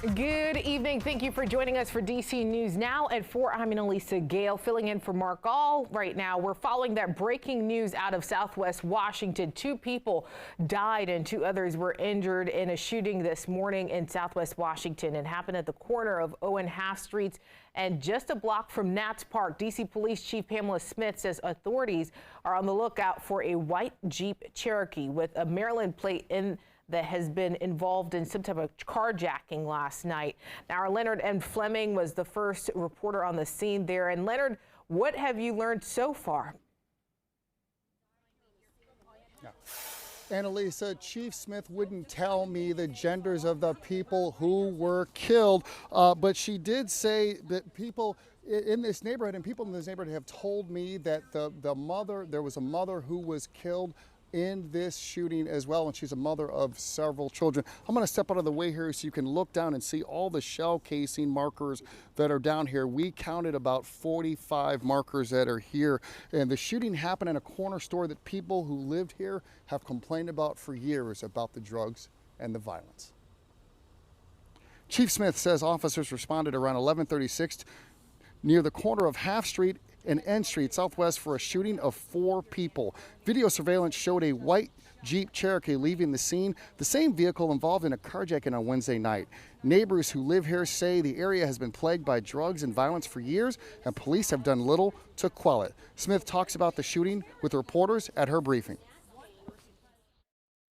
Good evening. Thank you for joining us for DC News Now at 4. I'm Annalisa Gale, filling in for Mark All right now. We're following that breaking news out of Southwest Washington. 2 people died and 2 others were injured in a shooting this morning in Southwest Washington. It happened at the corner of Owen Half Streets and just a block from Nats Park. DC Police Chief Pamela Smith says authorities are on the lookout for a white Jeep Cherokee with a Maryland plate that has been involved in some type of carjacking last night. Now, our Leonard M. Fleming was the first reporter on the scene there. And Leonard, what have you learned so far? Yeah. Annalisa, Chief Smith wouldn't tell me the genders of the people who were killed, but she did say that people in this neighborhood and people in this neighborhood have told me that there was a mother who was killed in this shooting as well, and she's a mother of several children. I'm going to step out of the way here so you can look down and see all the shell casing markers that are down here. We counted about 45 markers that are here, and the shooting happened in a corner store that people who lived here have complained about for years about the drugs and the violence. Chief Smith says officers responded around 11:36 near the corner of Half Street and N Street Southwest for a shooting of 4 people. Video surveillance showed a white Jeep Cherokee leaving the scene, the same vehicle involved in a carjacking on Wednesday night. Neighbors who live here say the area has been plagued by drugs and violence for years, and police have done little to quell it. Smith talks about the shooting with reporters at her briefing.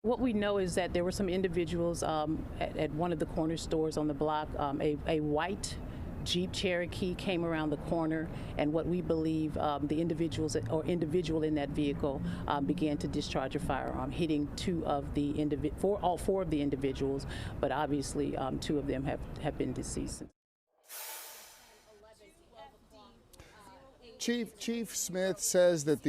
What we know is that there were some individuals at one of the corner stores on the block. A white Jeep Cherokee came around the corner, and what we believe the individual in that vehicle began to discharge a firearm, hitting all 4 of the individuals, but obviously 2 of them have been deceased. Chief Smith says that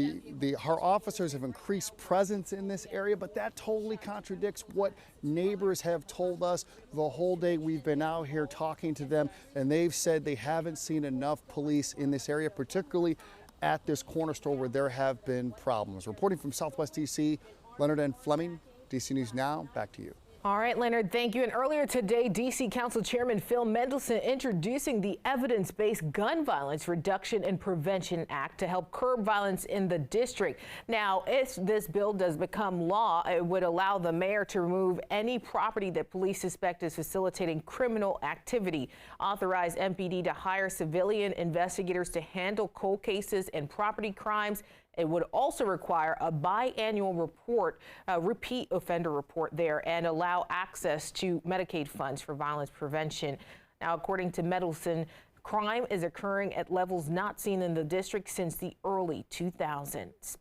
her officers have increased presence in this area, but that totally contradicts what neighbors have told us the whole day we've been out here talking to them, and they've said they haven't seen enough police in this area, particularly at this corner store where there have been problems. Reporting from Southwest DC, Leonard N. Fleming, DC News Now, back to you. All right, Leonard, thank you. And earlier today, D.C. Council Chairman Phil Mendelson introducing the Evidence-Based Gun Violence Reduction and Prevention Act to help curb violence in the district. Now, if this bill does become law, it would allow the mayor to remove any property that police suspect is facilitating criminal activity, authorize MPD to hire civilian investigators to handle cold cases and property crimes. It would also require a biannual report, repeat offender report there, and allow access to Medicaid funds for violence prevention. Now, according to Mendelson, crime is occurring at levels not seen in the district since the early 2000s.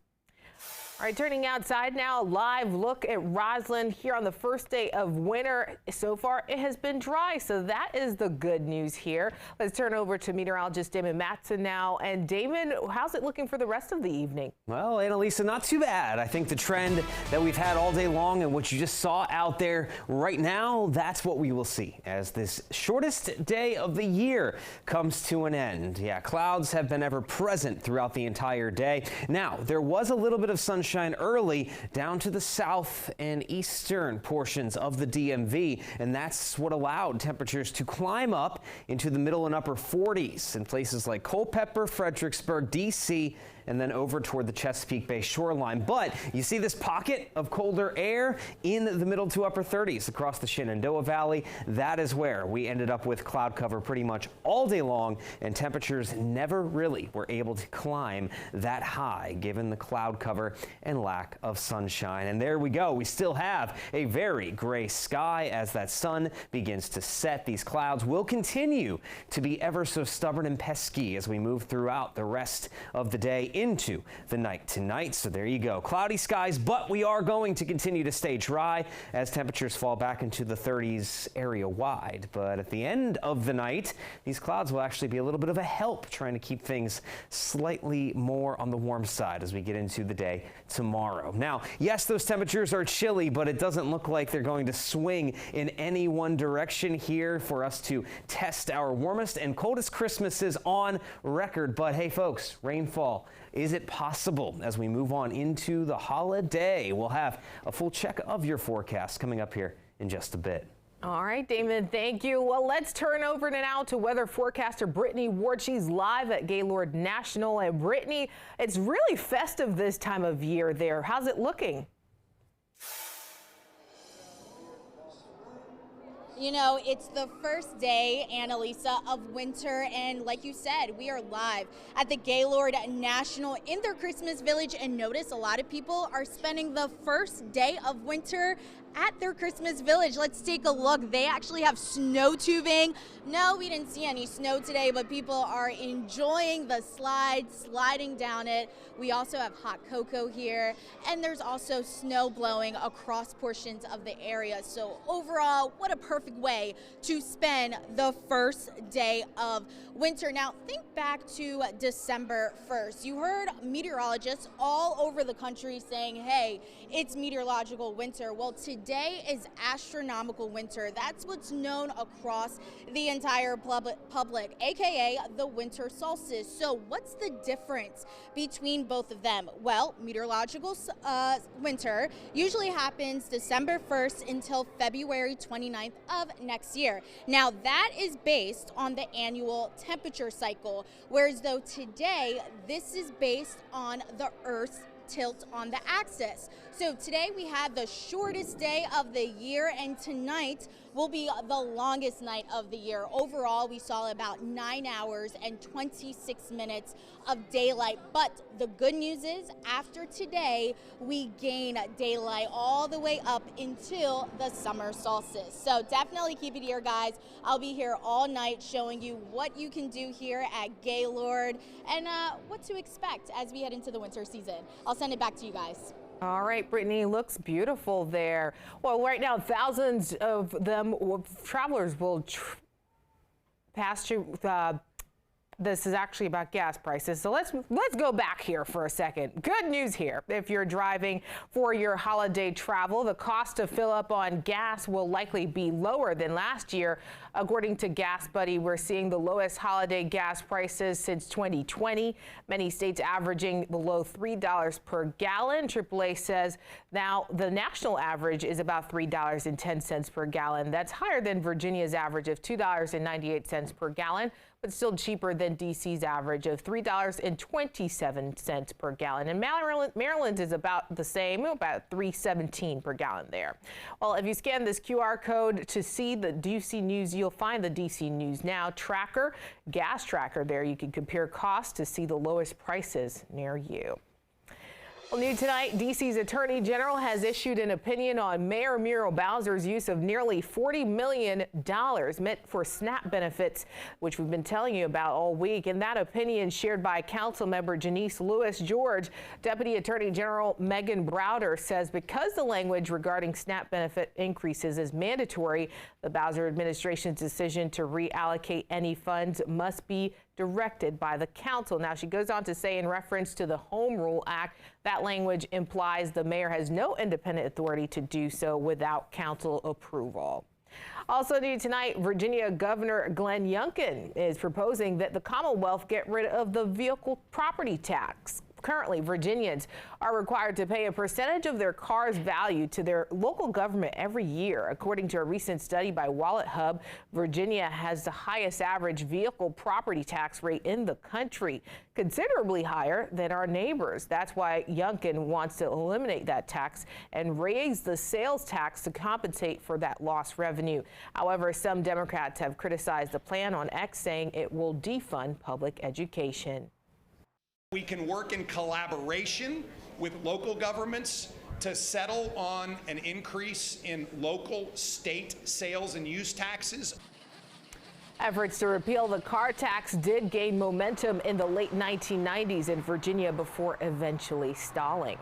All right, turning outside now, a live look at Roslyn here on the first day of winter. So far, it has been dry, so that is the good news here. Let's turn over to meteorologist Damon Matson now. And Damon, how's it looking for the rest of the evening? Well, Annalisa, not too bad. I think the trend that we've had all day long and what you just saw out there right now, that's what we will see as this shortest day of the year comes to an end. Yeah, clouds have been ever present throughout the entire day. Now, there was a little bit of sunshine early down to the south and eastern portions of the DMV, and that's what allowed temperatures to climb up into the middle and upper 40s in places like Culpeper, Fredericksburg, DC, and then over toward the Chesapeake Bay shoreline. But you see this pocket of colder air in the middle to upper 30s across the Shenandoah Valley. That is where we ended up with cloud cover pretty much all day long, and temperatures never really were able to climb that high given the cloud cover and lack of sunshine. And there we go. We still have a very gray sky as that sun begins to set. These clouds will continue to be ever so stubborn and pesky as we move throughout the rest of the day into the night tonight. So there you go. Cloudy skies, but we are going to continue to stay dry as temperatures fall back into the 30s area wide. But at the end of the night, these clouds will actually be a little bit of a help trying to keep things slightly more on the warm side as we get into the day tomorrow. Now, yes, those temperatures are chilly, but it doesn't look like they're going to swing in any one direction here for us to test our warmest and coldest Christmases on record. But hey, folks, rainfall, is it possible as we move on into the holiday? We'll have a full check of your forecast coming up here in just a bit. All right, Damon, thank you. Well, let's turn over now to weather forecaster Brittany Ward. She's live at Gaylord National. And Brittany, it's really festive this time of year there. How's it looking? You know, it's the first day, Annalisa, of winter, and like you said, we are live at the Gaylord National in their Christmas Village, and notice a lot of people are spending the first day of winter at their Christmas Village. Let's take a look. They actually have snow tubing. No, we didn't see any snow today, but people are enjoying the slide, sliding down it. We also have hot cocoa here, and there's also snow blowing across portions of the area. So overall, what a perfect way to spend the first day of winter. Now, think back to December 1st. You heard meteorologists all over the country saying, hey, it's meteorological winter. Well, today is astronomical winter. That's what's known across the entire public, aka the winter solstice. So what's the difference between both of them? Well, meteorological winter usually happens December 1st until February 29th of next year. Now that is based on the annual temperature cycle, whereas though today this is based on the Earth's tilt on the axis. So today we have the shortest day of the year, and tonight will be the longest night of the year. Overall, we saw about 9 hours and 26 minutes of daylight. But the good news is, after today, we gain daylight all the way up until the summer solstice. So definitely keep it here, guys. I'll be here all night showing you what you can do here at Gaylord and what to expect as we head into the winter season. I'll send it back to you guys. All right, Brittany, looks beautiful there. Well, right now, thousands of travelers will pass through. This is actually about gas prices. So let's go back here for a second. Good news here. If you're driving for your holiday travel, the cost to fill up on gas will likely be lower than last year. According to Gas Buddy, we're seeing the lowest holiday gas prices since 2020. Many states averaging below $3 per gallon. AAA says now the national average is about $3.10 per gallon. That's higher than Virginia's average of $2.98 per gallon, but still cheaper than DC's average of $3.27 per gallon. And Maryland is about the same, about $3.17 per gallon there. Well, if you scan this QR code to see the DC News, you'll find the DC News Now tracker, gas tracker there. You can compare costs to see the lowest prices near you. Well, new tonight, DC's Attorney General has issued an opinion on Mayor Muriel Bowser's use of nearly $40 million meant for SNAP benefits, which we've been telling you about all week. And that opinion shared by Council Member Janice Lewis George. Deputy Attorney General Megan Browder says because the language regarding SNAP benefit increases is mandatory, the Bowser administration's decision to reallocate any funds must be directed by the council. Now, she goes on to say, in reference to the Home Rule Act, that language implies the mayor has no independent authority to do so without council approval. Also new tonight, Virginia Governor Glenn Youngkin is proposing that the Commonwealth get rid of the vehicle property tax. Currently, Virginians are required to pay a percentage of their car's value to their local government every year. According to a recent study by Wallet Hub, Virginia has the highest average vehicle property tax rate in the country, considerably higher than our neighbors. That's why Youngkin wants to eliminate that tax and raise the sales tax to compensate for that lost revenue. However, some Democrats have criticized the plan on X, saying it will defund public education. We can work in collaboration with local governments to settle on an increase in local, state sales and use taxes. Efforts to repeal the car tax did gain momentum in the late 1990s in Virginia before eventually stalling.